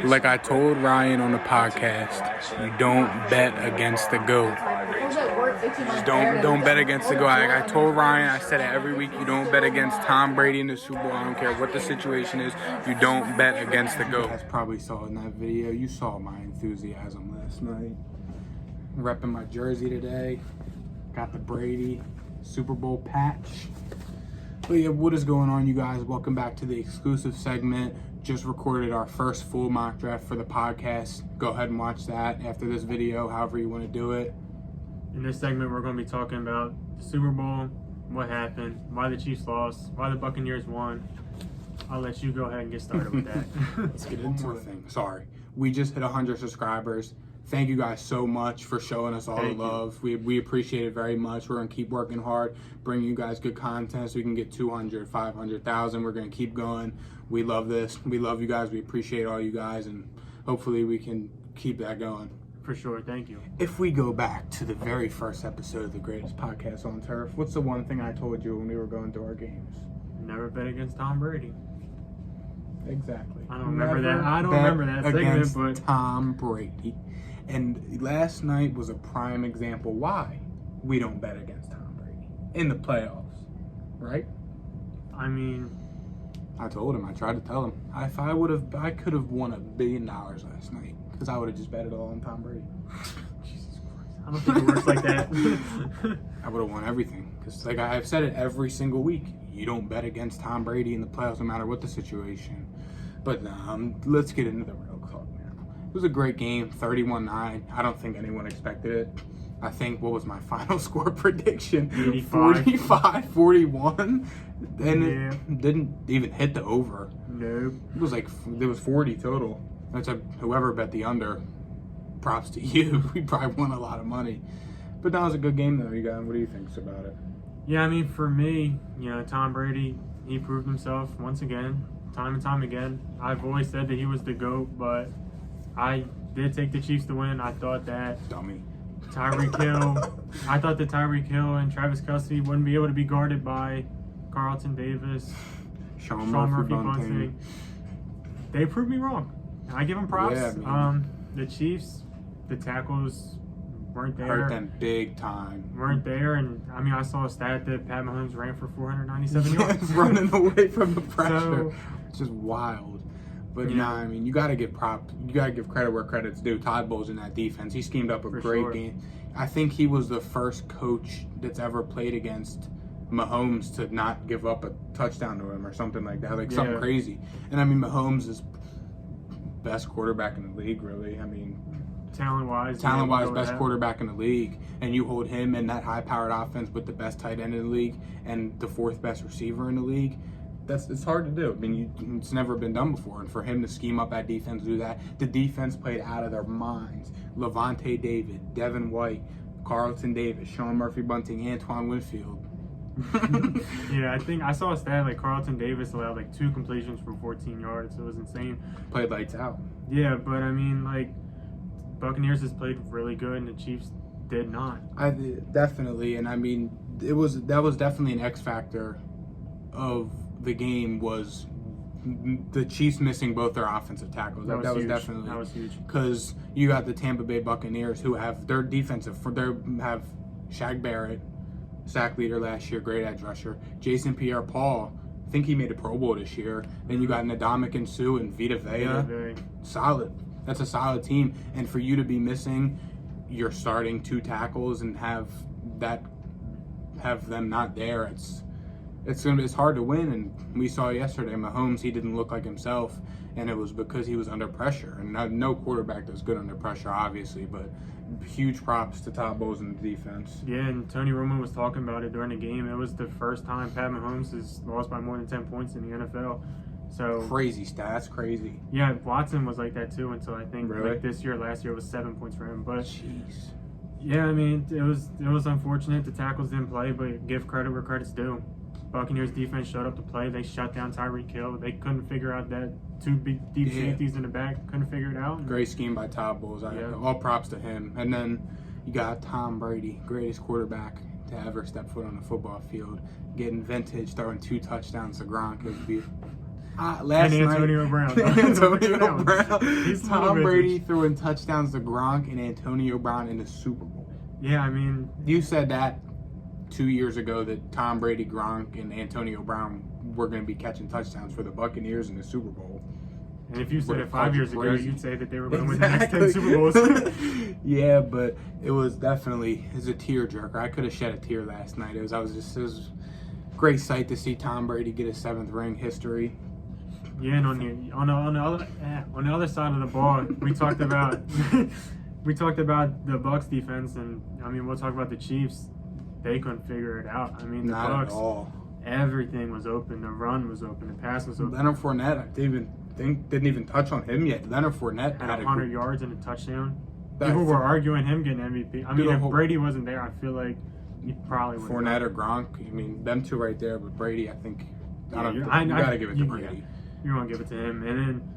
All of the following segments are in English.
Like I told Ryan on the podcast, you don't bet against the GOAT. Just don't bet against the GOAT. I told Ryan, I said it every week, you don't bet against Tom Brady in the Super Bowl. I don't care what the situation is, you don't bet against the GOAT. You guys probably saw in that video, you saw my enthusiasm last night. Repping my jersey today. Got the Brady Super Bowl patch. But yeah, what is going on, you guys? Welcome back to the exclusive segment. Just recorded our first full mock draft for the podcast. Go ahead and watch that after this video, however you want to do it. In this segment, we're going to be talking about the Super Bowl, what happened, why the Chiefs lost, why the Buccaneers won. I'll let you go ahead and get started with that. Let's get into it. Sorry. We just hit 100 subscribers. Thank you guys so much for showing us all the love. We appreciate it very much. We're going to keep working hard, bring you guys good content so we can get 200, 500,000. We're going to keep going. We love this. We love you guys. We appreciate all you guys, and hopefully we can keep that going. For sure. Thank you. If we go back to the very first episode of the greatest podcast on turf, what's the one thing I told you when we were going through our games? Never bet against Tom Brady. Exactly. I don't remember that. I don't remember that segment, but Tom Brady. And last night was a prime example why we don't bet against Tom Brady in the playoffs, right? I mean, I told him, I tried to tell him, I could have won $1 billion last night because I would have just bet it all on Tom Brady. Jesus Christ, I don't think it works like that. I would have won everything because, like I've said it every single week, you don't bet against Tom Brady in the playoffs no matter what the situation. But let's get into the real talk now. It was a great game, 31-9. I don't think anyone expected it. I think, what was my final score prediction? 45-41. And it didn't even hit the over. Nope. It was 40 total. That's whoever bet the under, props to you. We probably won a lot of money. But that was a good game, though, you guys. What do you think about it? Yeah, I mean, for me, Tom Brady, he proved himself once again, time and time again. I've always said that he was the GOAT, but I did take the Chiefs to win. I thought that Tyreek Hill and Travis Kelce wouldn't be able to be guarded by Carlton Davis, Sean Murphy-Bunting. They proved me wrong. I give them props. Yeah, the Chiefs, the tackles weren't there. Hurt them big time. Weren't there, and I mean, I saw a stat that Pat Mahomes ran for 497 yards. Running away from the pressure. It's just wild. But I mean, you got to give credit where credit's due. Todd Bowles in that defense, he schemed up a great game. I think he was the first coach that's ever played against Mahomes to not give up a touchdown to him or something like that, something crazy. And I mean, Mahomes is best quarterback in the league, really. I mean, talent-wise, best quarterback in the league, and you hold him in that high-powered offense with the best tight end in the league and the fourth best receiver in the league. It's hard to do. I mean, it's never been done before, and for him to scheme up that defense, do that, the defense played out of their minds. Levante David, Devin White, Carlton Davis, Sean Murphy-Bunting, Antoine Winfield. Yeah, I think I saw a stat like Carlton Davis allowed 2 completions for 14 yards. It was insane. Played lights out. Yeah, but I mean, Buccaneers has played really good, and the Chiefs did not. Definitely, and I mean, that was definitely an X factor of the game was the Chiefs missing both their offensive tackles. That was huge. Because you got the Tampa Bay Buccaneers who have their have Shaq Barrett, sack leader last year, great edge rusher. Jason Pierre-Paul, I think he made a Pro Bowl this year. Then you got Ndamukong Suh and Vita Vea. Solid. That's a solid team. And for you to be missing your starting 2 tackles and have them not there, it's hard to win. And we saw yesterday, Mahomes, he didn't look like himself, and it was because he was under pressure. And no quarterback does good under pressure, obviously, but huge props to Todd Bowles and the defense. Yeah, and Tony Romo was talking about it during the game. It was the first time Pat Mahomes has lost by more than 10 points in the NFL. So crazy stats, crazy. Yeah, Watson was like that too until I think last year it was 7 points for him. But jeez. Yeah, I mean, it was unfortunate the tackles didn't play, but give credit where credit's due. Buccaneers defense showed up to play. They shut down Tyreek Hill. They couldn't figure out that 2 big deep safeties in the back. Couldn't figure it out. Great scheme by Todd Bowles. All props to him. And then you got Tom Brady, greatest quarterback to ever step foot on the football field, getting vintage, throwing 2 touchdowns to Gronk. It was beautiful. Last and night, Antonio Brown. Antonio Brown. He's Tom Brady throwing touchdowns to Gronk and Antonio Brown in the Super Bowl. Yeah, I mean, You said that 2 years ago that Tom Brady, Gronk, and Antonio Brown were going to be catching touchdowns for the Buccaneers in the Super Bowl. and if you said it 5 years ago, Crazy. you'd say that they were going to win the next 10 Super Bowls. Yeah, but it was a tearjerker. I could have shed a tear last night. It was a great sight to see Tom Brady get his 7th ring. History. Yeah, and on the other side of the ball, we talked about the Bucs defense, and I mean we'll talk about the Chiefs. They couldn't figure it out. I mean the Not Bucs, at all. everything was open. The run was open. The pass was open. Leonard Fournette, I didn't even touch on him yet. Leonard Fournette Had had 100 yards and a touchdown. That- People were arguing him getting MVP. I mean, if Dude, Brady wasn't there, I feel like he probably would. Fournette or Gronk. I mean, them two right there. But Brady, I think. Yeah, You I gotta give it to Brady. You want to give it to him, and then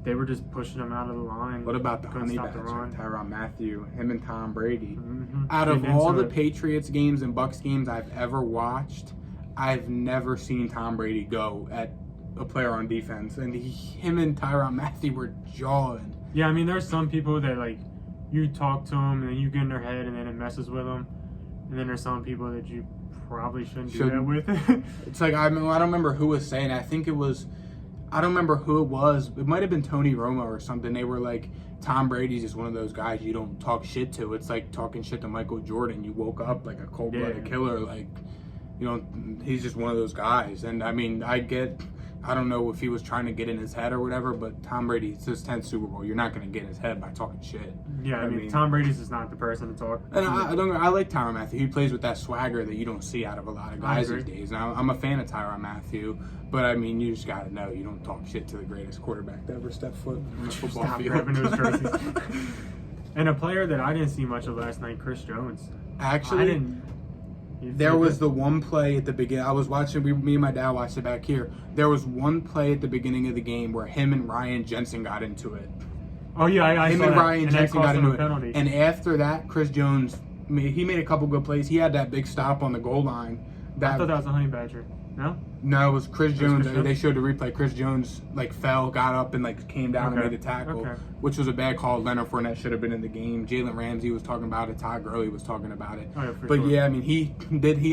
they were just pushing him out of the line. What about the Couldn't honey stop the badger, run. Tyrann Mathieu, him and Tom Brady? Mm-hmm. Out of Getting all into the it. Patriots games and Bucks games I've ever watched, I've never seen Tom Brady go at a player on defense, and him and Tyrann Mathieu were jawing. Yeah, I mean, there's some people that like you talk to them and then you get in their head and then it messes with them, and then there's some people that you probably shouldn't do that with. It's like I don't remember who was saying. I don't remember who it was. It might have been Tony Romo or something. They were like, Tom Brady's just one of those guys you don't talk shit to. It's like talking shit to Michael Jordan. You woke up like a cold-blooded killer. Like, he's just one of those guys. And I mean, I don't know if he was trying to get in his head or whatever, but Tom Brady, it's his 10th Super Bowl. You're not going to get in his head by talking shit. Yeah, I mean, Tom Brady's is not the person to talk. And I like Tyrann Mathieu. He plays with that swagger that you don't see out of a lot of guys these days. And I'm a fan of Tyrann Mathieu, but I mean, you just got to know you don't talk shit to the greatest quarterback to ever step foot on the football Stop field. grabbing those jerseys. And a player that I didn't see much of last night, Chris Jones. Actually, I didn't. there was the one play at the beginning. I was watching. Me and my dad watched it back here. There was one play at the beginning of the game where him and Ryan Jensen got into it. Oh yeah, I Him saw and that. Ryan And Jensen that got cost him into a it. penalty. And after that, Chris Jones, he made a couple good plays. He had that big stop on the goal line. I thought that was a honey badger. No? No, it was Chris was Jones. Chris Jones? They showed the replay. Chris Jones fell, got up, and came down and Okay. made a tackle, Okay. which was a bad call. Leonard Fournette should have been in the game. Jalen Ramsey was talking about it. Todd Gurley was talking about it. Oh, yeah, for But sure. yeah, I mean, he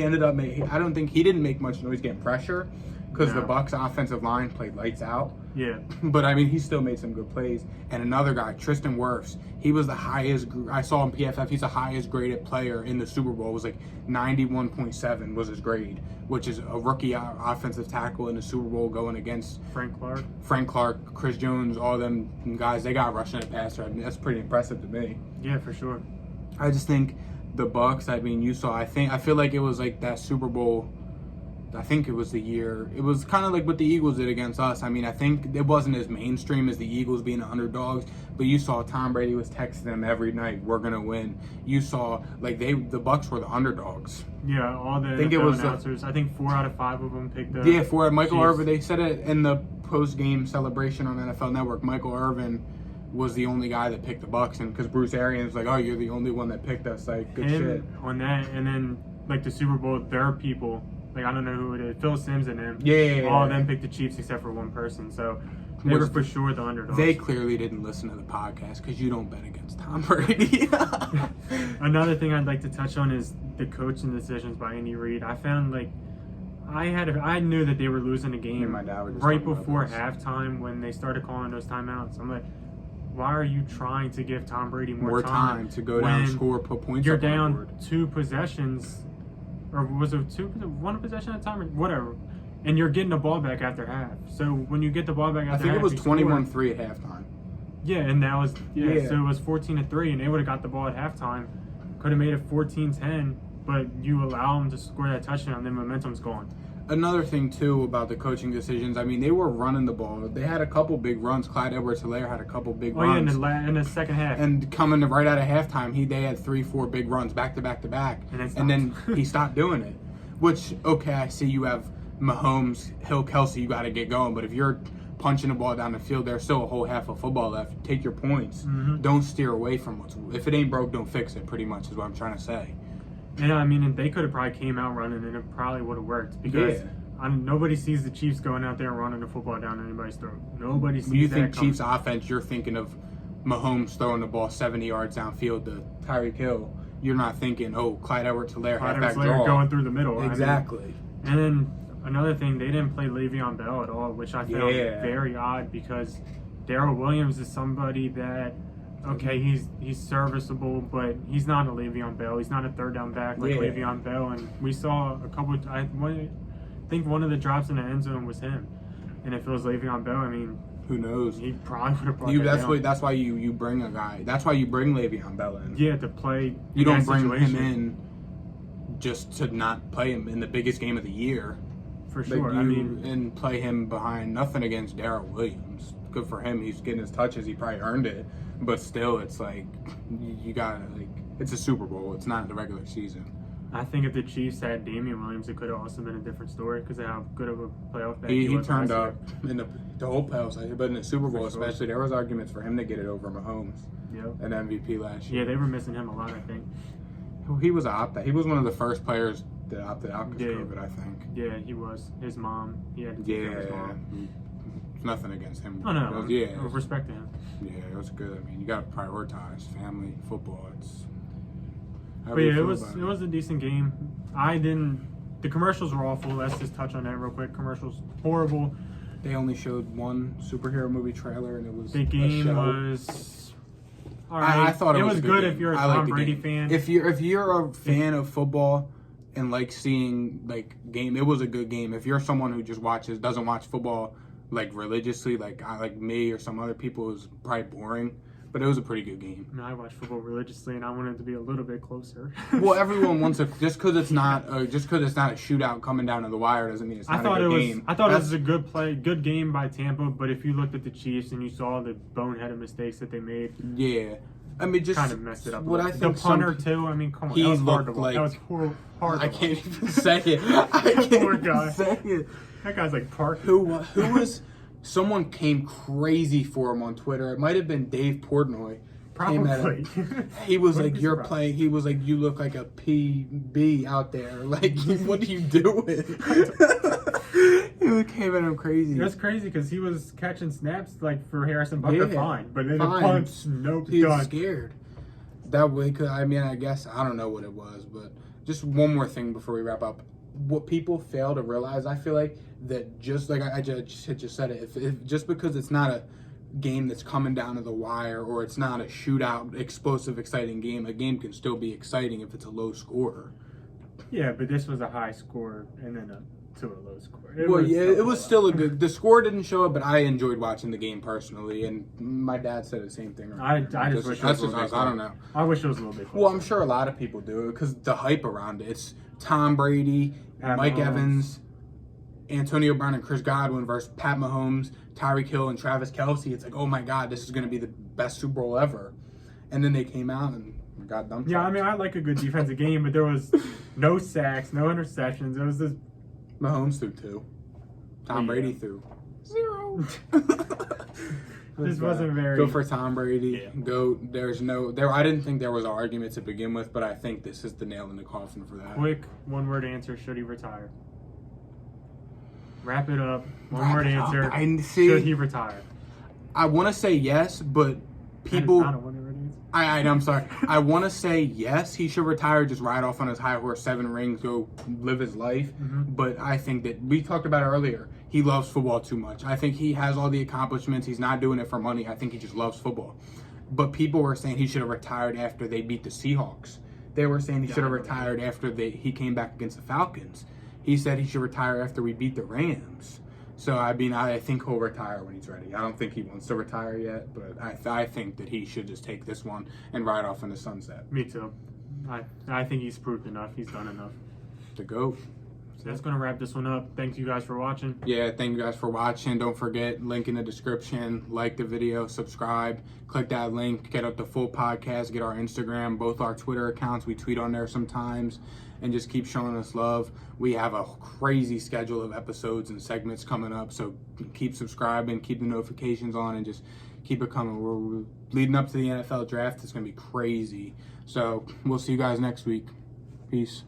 ended up making. I don't think he didn't make much noise getting pressure because the No. Bucs offensive line played lights out. Yeah. But I mean, he still made some good plays. And another guy, Tristan Wirfs, he was the highest. I saw him PFF. He's the highest graded player in the Super Bowl. It was 91.7 was his grade, which is a rookie offensive tackle in the Super Bowl going against Frank Clark, Chris Jones, all them guys. They got rushing the passer. I mean, that's pretty impressive to me. Yeah, for sure. I just think the Bucs. I mean, you saw. I feel like it was like that Super Bowl. I think it was the year. It was kind of like what the Eagles did against us. I mean, I think it wasn't as mainstream as the Eagles being the underdogs, but you saw Tom Brady was texting them every night, "We're gonna win." You saw the Bucs were the underdogs. Yeah, all the think it NFL was announcers. I think 4 out of 5 of them picked the. Yeah, for Michael Chiefs. Irvin, they said it in the post-game celebration on NFL Network. Michael Irvin was the only guy that picked the Bucs, and because Bruce Arians was like, "Oh, you're the only one that picked us." Like, good shit. Him on that, and then the Super Bowl, their people. I don't know who it is. Phil Simms and him. Yeah. All of them picked the Chiefs except for one person. So they were for sure the underdogs. They clearly didn't listen to the podcast because you don't bet against Tom Brady. Another thing I'd like to touch on is the coaching decisions by Andy Reid. I found I knew that they were losing the Me game and my dad were just right talking about before this. halftime when they started calling those timeouts. I'm like, why are you trying to give Tom Brady more time to go down, when score, put points You're up on the down board? 2 possessions, or was it 1 possession at a time, or whatever, and you're getting the ball back after half. So when you get the ball back I after think half, it was you score. 21-3 at halftime. Yeah, and that was Yeah. So it was 14-3, and they would have got the ball at halftime. Could have made it 14-10, but you allow them to score that touchdown, then momentum's gone. Another thing too about the coaching decisions. I mean, they were running the ball. They had a couple big runs. Clyde Edwards-Helaire had a couple big Oh yeah, runs. in the second half. And coming right out of halftime, they had 3-4 big runs back to back to back, And then he stopped doing it. Which, okay, I see you have Mahomes, Hill, Kelsey. You got to get going. But if you're punching the ball down the field, there's still a whole half of football left. Take your points. Mhm. Don't steer away from what's. If it ain't broke, don't fix it. Pretty much is what I'm trying to say. And I mean, and they could have probably came out running, and it probably would have worked because nobody sees the Chiefs going out there and running the football down anybody's throat. Nobody sees When you that think coming. Chiefs offense, you're thinking of Mahomes throwing the ball 70 yards downfield to Tyreek Hill. You're not thinking, oh, Clyde Edwards-Helaire, halfback draw. Going through the middle. Exactly. And then another thing, they didn't play Le'Veon Bell at all, which I found very odd because Darrell Williams is somebody that, okay, he's serviceable, but he's not a Le'Veon Bell. He's not a third down back like Le'Veon Bell. And we saw a couple. I think one of the drops in the end zone was him. And if it was Le'Veon Bell, I mean, who knows? He probably would have brought that's why you bring a guy. That's why you bring Le'Veon Bell in. Yeah, to play. You don't bring him in just to not play him in the biggest game of the year. For sure. And play him behind. Nothing against Darrell Williams. Good for him. He's getting his touches. He probably earned it. But still, it's like you gotta it's a Super Bowl. It's not the regular season. I think if the Chiefs had Damian Williams, it could have also been a different story because of how good of a playoff back he was. Turned up in the whole playoffs, but in the Super Bowl especially, there was arguments for him to get it over Mahomes. Yep. An MVP last year. Yeah, they were missing him a lot, I think. He was he was one of the first players that opted out because of COVID, I think. Yeah, he was. His mom, he had to take care of his mom. Nothing against him. Oh, no. Respect to him. Yeah, it was good. I mean, you got to prioritize family, football. But yeah, it was a decent game. The commercials were awful. Let's just touch on that real quick. Commercials, horrible. They only showed one superhero movie trailer, and it was the game was. All right. I thought it was good if you're a Tom Brady fan. If you're a fan of football and like seeing game, it was a good game. If you're someone who just doesn't watch football religiously, like me or some other people, it was probably boring. But it was a pretty good game. I watch football religiously, and I want it to be a little bit closer. Well, everyone wants it. Just because it's not a shootout coming down to the wire doesn't mean it's not a good game. I thought it was a good game by Tampa. But if you looked at the Chiefs and you saw the boneheaded mistakes that they made, I mean, just kind of messed it up. What I think the punter too. I mean, come on, he that was hard to looked watch. That was hard. I can't even say it. I can't Poor guy. even say it. That guy's like Park. Who was? Someone came crazy for him on Twitter. It might have been Dave Portnoy. Probably. He was like, "You're playing." He was like, "You look like a PB out there. Like, what are you doing?" He came at him crazy. That's crazy because he was catching snaps for Harrison Butker, fine, but then the punch, nope, he was done. scared. That way, I guess I don't know what it was, but just one more thing before we wrap up. What people fail to realize, I feel like, that just like I just said it, if just because it's not a game that's coming down to the wire or it's not a shootout, explosive, exciting game, a game can still be exciting if it's a low score. Yeah, but this was a high score and then to a low score. It was still a good. The score didn't show it, but I enjoyed watching the game personally, and my dad said the same thing. I just wish it was a little bit closer. I don't know. I wish it was a little bit closer. Well, I'm sure a lot of people do because the hype around it. It's Tom Brady, Mike Evans, Antonio Brown, and Chris Godwin versus Pat Mahomes, Tyreek Hill, and Travis Kelce. It's like, oh my God, this is going to be the best Super Bowl ever. And then they came out and got dumped. Yeah, I mean, I like a good defensive game, but there was no sacks, no interceptions. It was just Mahomes threw 2. Tom Brady threw 0. This wasn't very. Go for Tom Brady. Yeah. Go. I didn't think there was an argument to begin with, but I think this is the nail in the coffin for that. Quick, one-word answer: should he retire? Wrap it up. One-word answer: should he retire? I want to say yes, but people. I don't want to answer. I'm sorry. I want to say yes, he should retire, just ride off on his high horse, 7 rings, go live his life. Mm-hmm. But I think that we talked about it earlier. He loves football too much. I think he has all the accomplishments. He's not doing it for money. I think he just loves football. But people were saying he should have retired after they beat the Seahawks. They were saying he should have retired after he came back against the Falcons. He said he should retire after we beat the Rams. So, I mean, I think he'll retire when he's ready. I don't think he wants to retire yet, but I think that he should just take this one and ride off in the sunset. Me too. I think he's proved enough. He's done enough. The GOAT. So that's going to wrap this one up. Thank you guys for watching. Yeah, thank you guys for watching. Don't forget, link in the description. Like the video, subscribe, click that link, get up the full podcast, get our Instagram, both our Twitter accounts. We tweet on there sometimes. And just keep showing us love. We have a crazy schedule of episodes and segments coming up, so keep subscribing, keep the notifications on, and just keep it coming. We're leading up to the NFL draft. It's going to be crazy. So we'll see you guys next week. Peace.